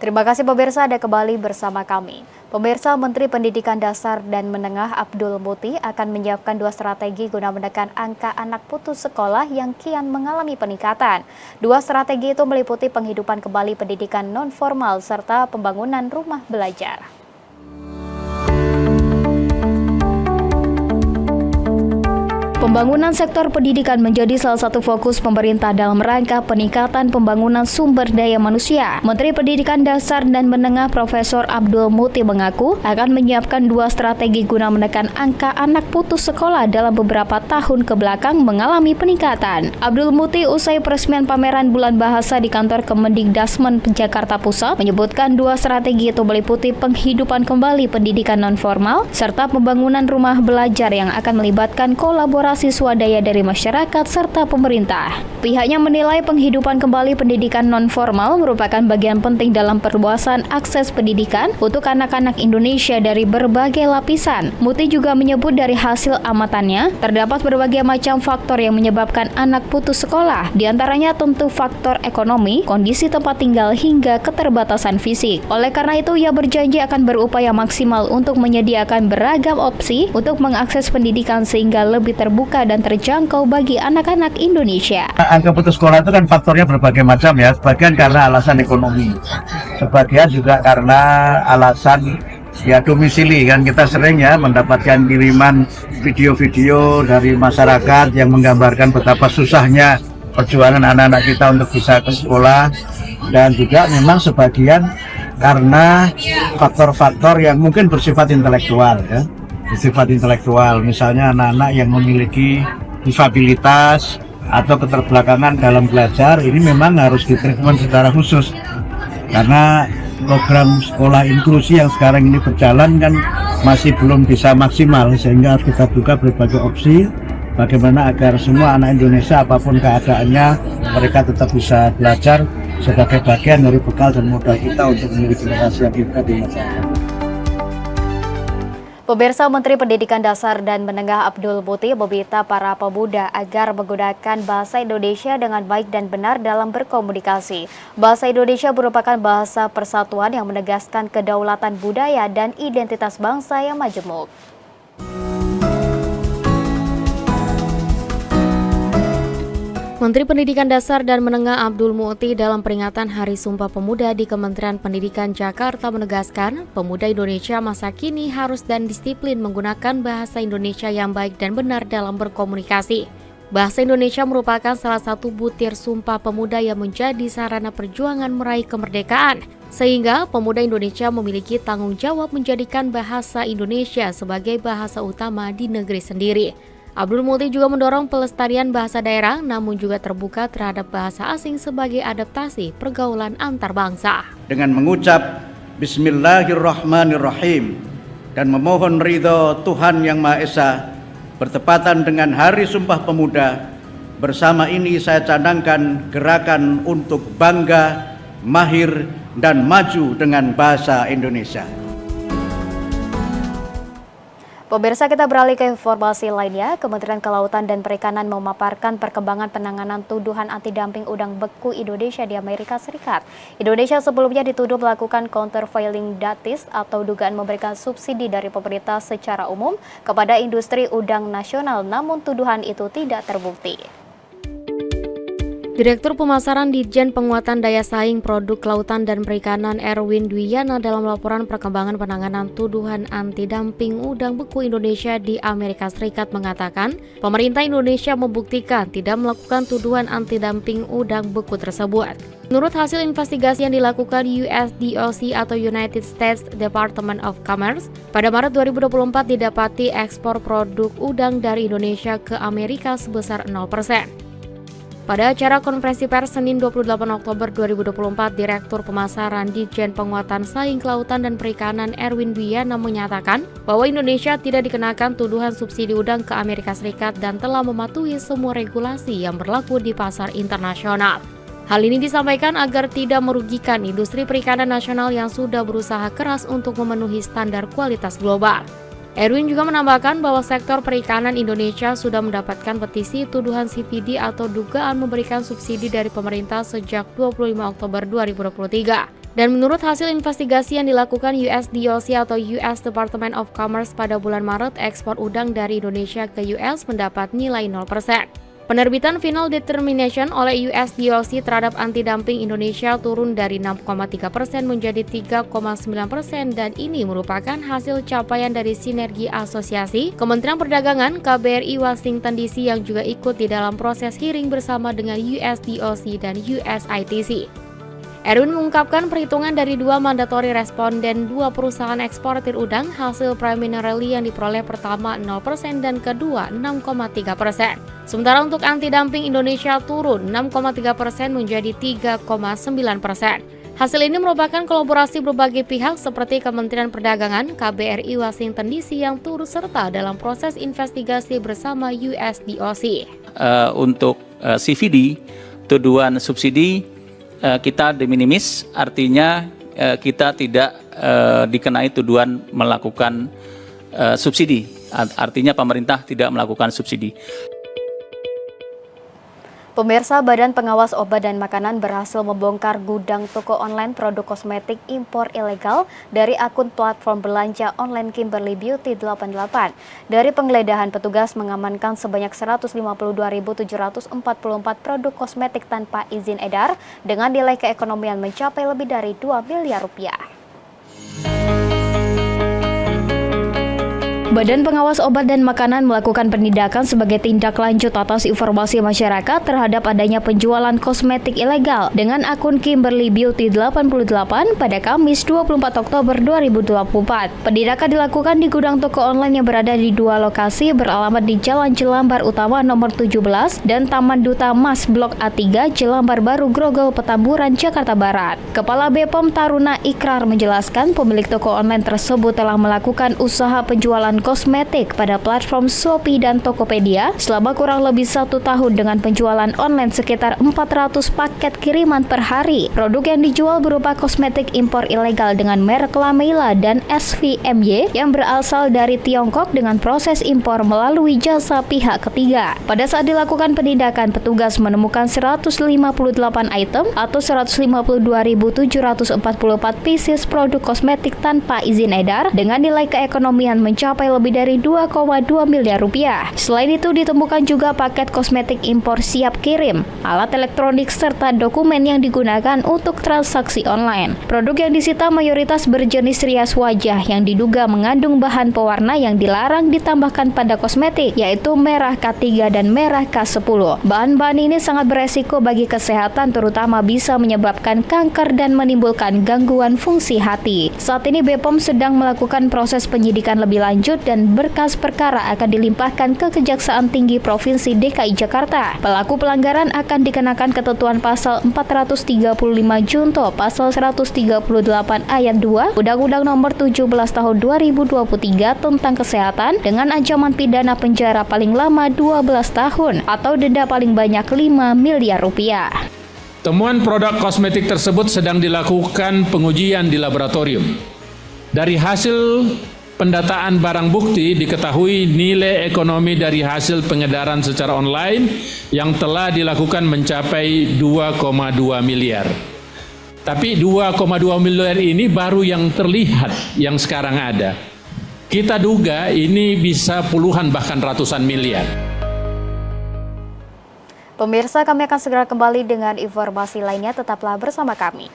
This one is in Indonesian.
Terima kasih pemirsa, Anda kembali bersama kami. Pemirsa, Menteri Pendidikan Dasar dan Menengah Abdul Muti akan menyiapkan 2 strategi guna menekan angka anak putus sekolah yang kian mengalami peningkatan. 2 strategi itu meliputi penghidupan kembali pendidikan non-formal serta pembangunan rumah belajar. Pembangunan sektor pendidikan menjadi salah satu fokus pemerintah dalam rangka peningkatan pembangunan sumber daya manusia. Menteri Pendidikan Dasar dan Menengah Profesor Abdul Muti mengaku akan menyiapkan 2 strategi guna menekan angka anak putus sekolah dalam beberapa tahun kebelakang mengalami peningkatan. Abdul Muti usai peresmian pameran Bulan Bahasa di kantor Kemendikdasmen Jakarta Pusat menyebutkan 2 strategi itu meliputi penghidupan kembali pendidikan non-formal serta pembangunan rumah belajar yang akan melibatkan kolaborasi swadaya dari masyarakat serta pemerintah. Pihaknya menilai penghidupan kembali pendidikan non-formal merupakan bagian penting dalam perluasan akses pendidikan untuk anak-anak Indonesia dari berbagai lapisan. Muti juga menyebut dari hasil amatannya, terdapat berbagai macam faktor yang menyebabkan anak putus sekolah. Di antaranya tentu faktor ekonomi, kondisi tempat tinggal, hingga keterbatasan fisik. Oleh karena itu, ia berjanji akan berupaya maksimal untuk menyediakan beragam opsi untuk mengakses pendidikan sehingga lebih terbuka dan terjangkau bagi anak-anak Indonesia. Angka putus sekolah itu kan faktornya berbagai macam ya, sebagian karena alasan ekonomi, sebagian juga karena alasan domisili kan. Kita sering ya mendapatkan kiriman video-video dari masyarakat yang menggambarkan betapa susahnya perjuangan anak-anak kita untuk bisa ke sekolah, dan juga memang sebagian karena faktor-faktor yang mungkin bersifat intelektual ya. Bersifat intelektual, misalnya anak-anak yang memiliki disabilitas atau keterbelakangan dalam belajar, ini memang harus ditreatment secara khusus karena program sekolah inklusi yang sekarang ini berjalan kan masih belum bisa maksimal, sehingga harus kita buka berbagai opsi bagaimana agar semua anak Indonesia apapun keadaannya mereka tetap bisa belajar sebagai bagian dari bekal dan modal kita untuk menjadi generasi yang hebat di masa depan. Pemirsa, Menteri Pendidikan Dasar dan Menengah Abdul Muti meminta para pemuda agar menggunakan bahasa Indonesia dengan baik dan benar dalam berkomunikasi. Bahasa Indonesia merupakan bahasa persatuan yang menegaskan kedaulatan budaya dan identitas bangsa yang majemuk. Menteri Pendidikan Dasar dan Menengah Abdul Muti dalam peringatan Hari Sumpah Pemuda di Kementerian Pendidikan Jakarta menegaskan, pemuda Indonesia masa kini harus dan disiplin menggunakan bahasa Indonesia yang baik dan benar dalam berkomunikasi. Bahasa Indonesia merupakan salah satu butir Sumpah Pemuda yang menjadi sarana perjuangan meraih kemerdekaan, sehingga pemuda Indonesia memiliki tanggung jawab menjadikan bahasa Indonesia sebagai bahasa utama di negeri sendiri. Abdul Muti juga mendorong pelestarian bahasa daerah, namun juga terbuka terhadap bahasa asing sebagai adaptasi pergaulan antar bangsa. Dengan mengucap Bismillahirrahmanirrahim dan memohon ridho Tuhan Yang Maha Esa bertepatan dengan Hari Sumpah Pemuda, bersama ini saya canangkan gerakan untuk bangga, mahir, dan maju dengan bahasa Indonesia. Pemirsa, kita beralih ke informasi lainnya. Kementerian Kelautan dan Perikanan memaparkan perkembangan penanganan tuduhan anti-dumping udang beku Indonesia di Amerika Serikat. Indonesia sebelumnya dituduh melakukan countervailing duties atau dugaan memberikan subsidi dari pemerintah secara umum kepada industri udang nasional, namun tuduhan itu tidak terbukti. Direktur Pemasaran Ditjen Penguatan Daya Saing Produk Kelautan dan Perikanan Erwin Dwiyana dalam laporan perkembangan penanganan tuduhan anti-dumping udang beku Indonesia di Amerika Serikat mengatakan, pemerintah Indonesia membuktikan tidak melakukan tuduhan anti-dumping udang beku tersebut. Menurut hasil investigasi yang dilakukan USDOC atau United States Department of Commerce, pada Maret 2024 didapati ekspor produk udang dari Indonesia ke Amerika sebesar 0%. Pada acara konferensi pers Senin 28 Oktober 2024, Direktur Pemasaran Ditjen Penguatan Saing Kelautan dan Perikanan Erwin Dwiyana menyatakan bahwa Indonesia tidak dikenakan tuduhan subsidi udang ke Amerika Serikat dan telah mematuhi semua regulasi yang berlaku di pasar internasional. Hal ini disampaikan agar tidak merugikan industri perikanan nasional yang sudah berusaha keras untuk memenuhi standar kualitas global. Erwin juga menambahkan bahwa sektor perikanan Indonesia sudah mendapatkan petisi tuduhan CVD atau dugaan memberikan subsidi dari pemerintah sejak 25 Oktober 2023. Dan menurut hasil investigasi yang dilakukan USDOC atau US Department of Commerce pada bulan Maret, ekspor udang dari Indonesia ke US mendapat nilai 0%. Penerbitan Final Determination oleh USDOC terhadap anti-dumping Indonesia turun dari 6,3% menjadi 3,9% dan ini merupakan hasil capaian dari sinergi asosiasi Kementerian Perdagangan, KBRI Washington DC yang juga ikut di dalam proses hearing bersama dengan USDOC dan USITC. Erwin mengungkapkan perhitungan dari 2 mandatory responden 2 perusahaan eksportir udang, hasil preliminary yang diperoleh pertama 0% dan kedua 6,3%. Sementara untuk anti-dumping Indonesia turun 6,3% menjadi 3,9%. Hasil ini merupakan kolaborasi berbagai pihak seperti Kementerian Perdagangan, KBRI Washington DC yang turut serta dalam proses investigasi bersama USDOC. Untuk CVD, tuduhan subsidi, kita de minimis, artinya kita tidak dikenai tuduhan melakukan subsidi, artinya pemerintah tidak melakukan subsidi. Pemirsa, Badan Pengawas Obat dan Makanan berhasil membongkar gudang toko online produk kosmetik impor ilegal dari akun platform belanja online Kimberly Beauty 88. Dari penggeledahan, petugas mengamankan sebanyak 152.744 produk kosmetik tanpa izin edar dengan nilai keekonomian mencapai lebih dari 2 miliar rupiah. Badan Pengawas Obat dan Makanan melakukan penindakan sebagai tindak lanjut atas informasi masyarakat terhadap adanya penjualan kosmetik ilegal dengan akun Kimberly Beauty 88 pada Kamis 24 Oktober 2024. Penindakan dilakukan di gudang toko online yang berada di 2 lokasi beralamat di Jalan Jelambar Utama nomor 17 dan Taman Duta Mas Blok A3 Jelambar Baru Grogol Petamburan, Jakarta Barat. Kepala BPOM Taruna Ikrar menjelaskan pemilik toko online tersebut telah melakukan usaha penjualan kosmetik pada platform Shopee dan Tokopedia selama kurang lebih 1 tahun dengan penjualan online sekitar 400 paket kiriman per hari. Produk yang dijual berupa kosmetik impor ilegal dengan merek Lameila dan SVMY yang berasal dari Tiongkok dengan proses impor melalui jasa pihak ketiga. Pada saat dilakukan penindakan, petugas menemukan 158 item atau 152.744 pieces produk kosmetik tanpa izin edar dengan nilai keekonomian mencapai lebih dari 2,2 miliar rupiah. Selain itu ditemukan juga paket kosmetik impor siap kirim, alat elektronik serta dokumen yang digunakan untuk transaksi online. Produk yang disita mayoritas berjenis rias wajah yang diduga mengandung bahan pewarna yang dilarang ditambahkan pada kosmetik, yaitu merah K3 dan merah K10. Bahan-bahan ini sangat beresiko bagi kesehatan, terutama bisa menyebabkan kanker dan menimbulkan gangguan fungsi hati. Saat ini BPOM sedang melakukan proses penyidikan lebih lanjut dan berkas perkara akan dilimpahkan ke Kejaksaan Tinggi Provinsi DKI Jakarta. Pelaku pelanggaran akan dikenakan ketentuan pasal 435 junto pasal 138 ayat 2 Undang-Undang Nomor 17 Tahun 2023 tentang Kesehatan dengan ancaman pidana penjara paling lama 12 tahun atau denda paling banyak 5 miliar rupiah. Temuan produk kosmetik tersebut sedang dilakukan pengujian di laboratorium. Dari hasil pendataan barang bukti diketahui nilai ekonomi dari hasil pengedaran secara online yang telah dilakukan mencapai 2,2 miliar. Tapi 2,2 miliar ini baru yang terlihat yang sekarang ada. Kita duga ini bisa puluhan bahkan ratusan miliar. Pemirsa, kami akan segera kembali dengan informasi lainnya, tetaplah bersama kami.